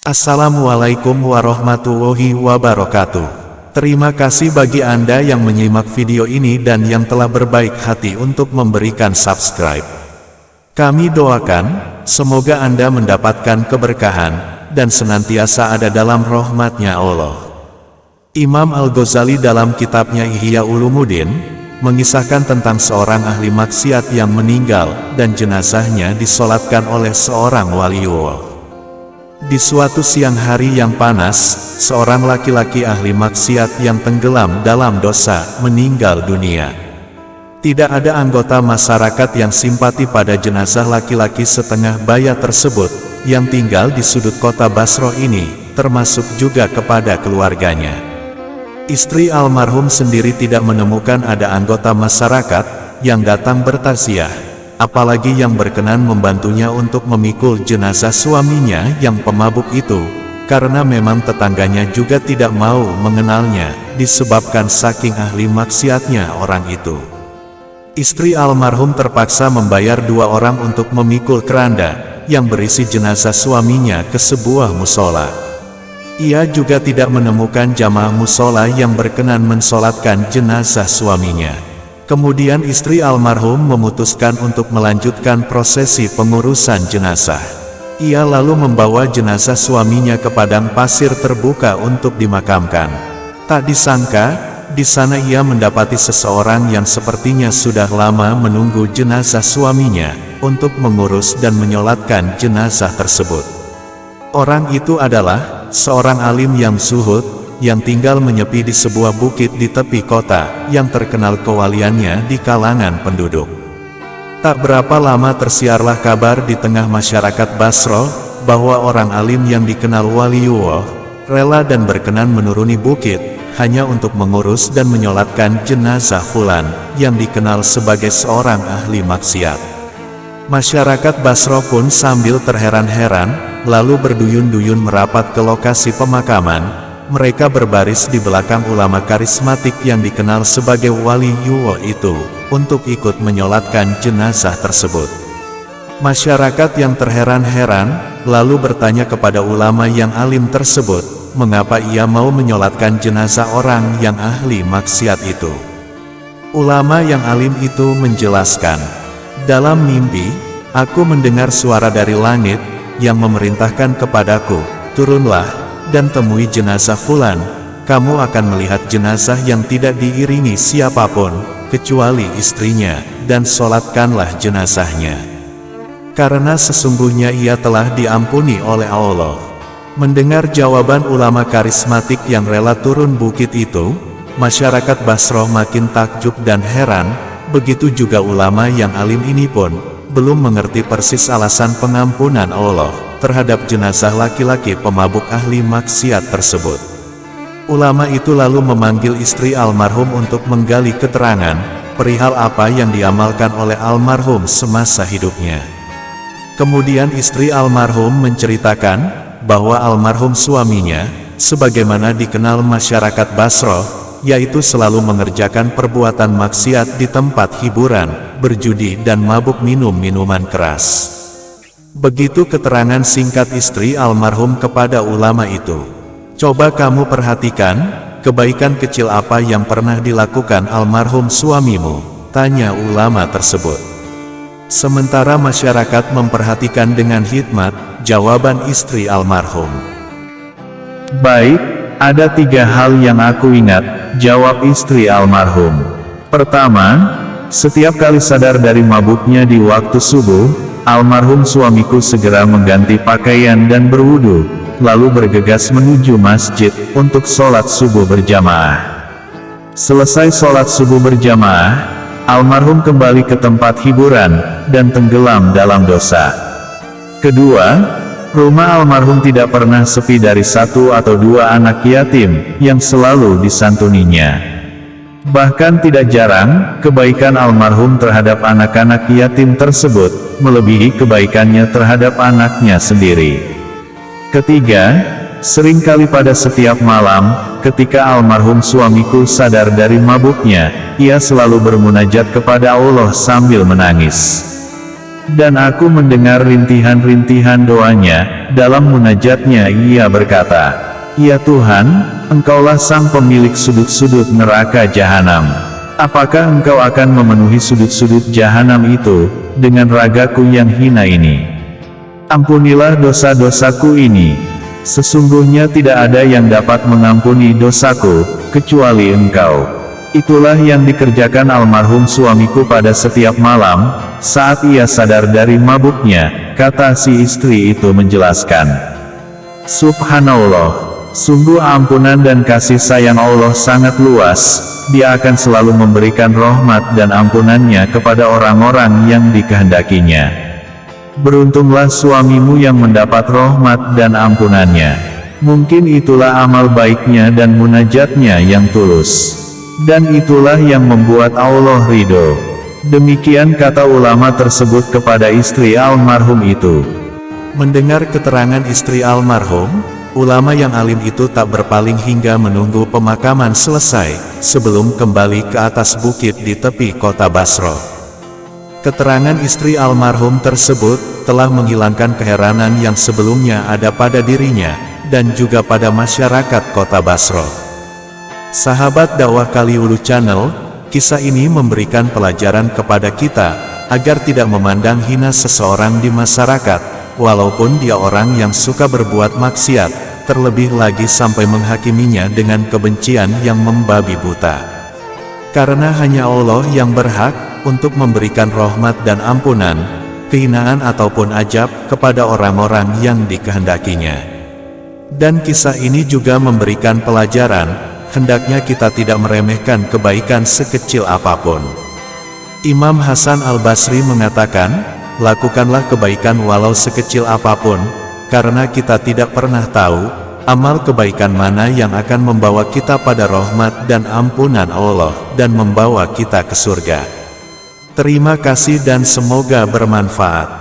Assalamualaikum warahmatullahi wabarakatuh. Terima kasih bagi Anda yang menyimak video ini dan yang telah berbaik hati untuk memberikan subscribe. Kami doakan, semoga Anda mendapatkan keberkahan, dan senantiasa ada dalam rahmat-Nya Allah. Imam Al-Ghazali dalam kitabnya Ihya Ulumuddin, mengisahkan tentang seorang ahli maksiat yang meninggal, dan jenazahnya disolatkan oleh seorang waliullah. Di suatu siang hari yang panas, seorang laki-laki ahli maksiat yang tenggelam dalam dosa, meninggal dunia. Tidak ada anggota masyarakat yang simpati pada jenazah laki-laki setengah baya tersebut, yang tinggal di sudut kota Basro ini, termasuk juga kepada keluarganya. Istri almarhum sendiri tidak menemukan ada anggota masyarakat yang datang bertaziah, apalagi yang berkenan membantunya untuk memikul jenazah suaminya yang pemabuk itu, karena memang tetangganya juga tidak mau mengenalnya, disebabkan saking ahli maksiatnya orang itu. Istri almarhum terpaksa membayar 2 orang untuk memikul keranda yang berisi jenazah suaminya ke sebuah musola. Ia juga tidak menemukan jamaah musola yang berkenan mensolatkan jenazah suaminya. Kemudian istri almarhum memutuskan untuk melanjutkan prosesi pengurusan jenazah. Ia lalu membawa jenazah suaminya ke padang pasir terbuka untuk dimakamkan. Tak disangka, di sana ia mendapati seseorang yang sepertinya sudah lama menunggu jenazah suaminya untuk mengurus dan menyolatkan jenazah tersebut. Orang itu adalah seorang alim yang zuhud, yang tinggal menyepi di sebuah bukit di tepi kota, yang terkenal kewaliannya di kalangan penduduk. Tak berapa lama tersiarlah kabar di tengah masyarakat Basro, bahwa orang alim yang dikenal waliullah, rela dan berkenan menuruni bukit, hanya untuk mengurus dan menyolatkan jenazah fulan, yang dikenal sebagai seorang ahli maksiat. Masyarakat Basro pun sambil terheran-heran, lalu berduyun-duyun merapat ke lokasi pemakaman. Mereka berbaris di belakang ulama karismatik yang dikenal sebagai waliullah itu, untuk ikut menyolatkan jenazah tersebut. Masyarakat yang terheran-heran, lalu bertanya kepada ulama yang alim tersebut, mengapa ia mau menyolatkan jenazah orang yang ahli maksiat itu. Ulama yang alim itu menjelaskan, dalam mimpi, aku mendengar suara dari langit, yang memerintahkan kepadaku, turunlah, dan temui jenazah fulan, kamu akan melihat jenazah yang tidak diiringi siapapun, kecuali istrinya, dan solatkanlah jenazahnya. Karena sesungguhnya ia telah diampuni oleh Allah. Mendengar jawaban ulama karismatik yang rela turun bukit itu, masyarakat Basro makin takjub dan heran, begitu juga ulama yang alim ini pun, belum mengerti persis alasan pengampunan Allah terhadap jenazah laki-laki pemabuk ahli maksiat tersebut. Ulama itu lalu memanggil istri almarhum untuk menggali keterangan perihal apa yang diamalkan oleh almarhum semasa hidupnya. Kemudian istri almarhum menceritakan bahwa almarhum suaminya, sebagaimana dikenal masyarakat Basro, yaitu selalu mengerjakan perbuatan maksiat di tempat hiburan, berjudi dan mabuk minum minuman keras. Begitu keterangan singkat istri almarhum kepada ulama itu. Coba kamu perhatikan, kebaikan kecil apa yang pernah dilakukan almarhum suamimu, tanya ulama tersebut. Sementara masyarakat memperhatikan dengan hikmat, jawaban istri almarhum. Baik, ada 3 hal yang aku ingat, jawab istri almarhum. Pertama, setiap kali sadar dari mabuknya di waktu subuh, almarhum suamiku segera mengganti pakaian dan berwudu, lalu bergegas menuju masjid, untuk sholat subuh berjamaah. Selesai sholat subuh berjamaah, almarhum kembali ke tempat hiburan, dan tenggelam dalam dosa. Kedua, rumah almarhum tidak pernah sepi dari 1 atau 2 anak yatim, yang selalu disantuninya. Bahkan tidak jarang, kebaikan almarhum terhadap anak-anak yatim tersebut, melebihi kebaikannya terhadap anaknya sendiri. Ketiga, seringkali pada setiap malam, ketika almarhum suamiku sadar dari mabuknya, ia selalu bermunajat kepada Allah sambil menangis. Dan aku mendengar rintihan-rintihan doanya. Dalam munajatnya ia berkata, "Ya Tuhan, Engkaulah sang pemilik sudut-sudut neraka jahanam. Apakah Engkau akan memenuhi sudut-sudut jahanam itu, dengan ragaku yang hina ini? Ampunilah dosa-dosaku ini. Sesungguhnya tidak ada yang dapat mengampuni dosaku, kecuali Engkau." Itulah yang dikerjakan almarhum suamiku pada setiap malam, saat ia sadar dari mabuknya, kata si istri itu menjelaskan. Subhanallah, sungguh ampunan dan kasih sayang Allah sangat luas, Dia akan selalu memberikan rahmat dan ampunannya kepada orang-orang yang dikehendakinya. Beruntunglah suamimu yang mendapat rahmat dan ampunannya. Mungkin itulah amal baiknya dan munajatnya yang tulus. Dan itulah yang membuat Allah ridho. Demikian kata ulama tersebut kepada istri almarhum itu. Mendengar keterangan istri almarhum, ulama yang alim itu tak berpaling hingga menunggu pemakaman selesai, sebelum kembali ke atas bukit di tepi kota Basra. Keterangan istri almarhum tersebut telah menghilangkan keheranan yang sebelumnya ada pada dirinya, dan juga pada masyarakat kota Basra. Sahabat dakwah Kaliwulu Channel, kisah ini memberikan pelajaran kepada kita, agar tidak memandang hina seseorang di masyarakat, walaupun dia orang yang suka berbuat maksiat, terlebih lagi sampai menghakiminya dengan kebencian yang membabi buta. Karena hanya Allah yang berhak untuk memberikan rahmat dan ampunan, kehinaan ataupun ajab kepada orang-orang yang dikehendakinya. Dan kisah ini juga memberikan pelajaran, hendaknya kita tidak meremehkan kebaikan sekecil apapun. Imam Hasan Al-Basri mengatakan, lakukanlah kebaikan walau sekecil apapun, karena kita tidak pernah tahu, amal kebaikan mana yang akan membawa kita pada rahmat dan ampunan Allah, dan membawa kita ke surga. Terima kasih dan semoga bermanfaat.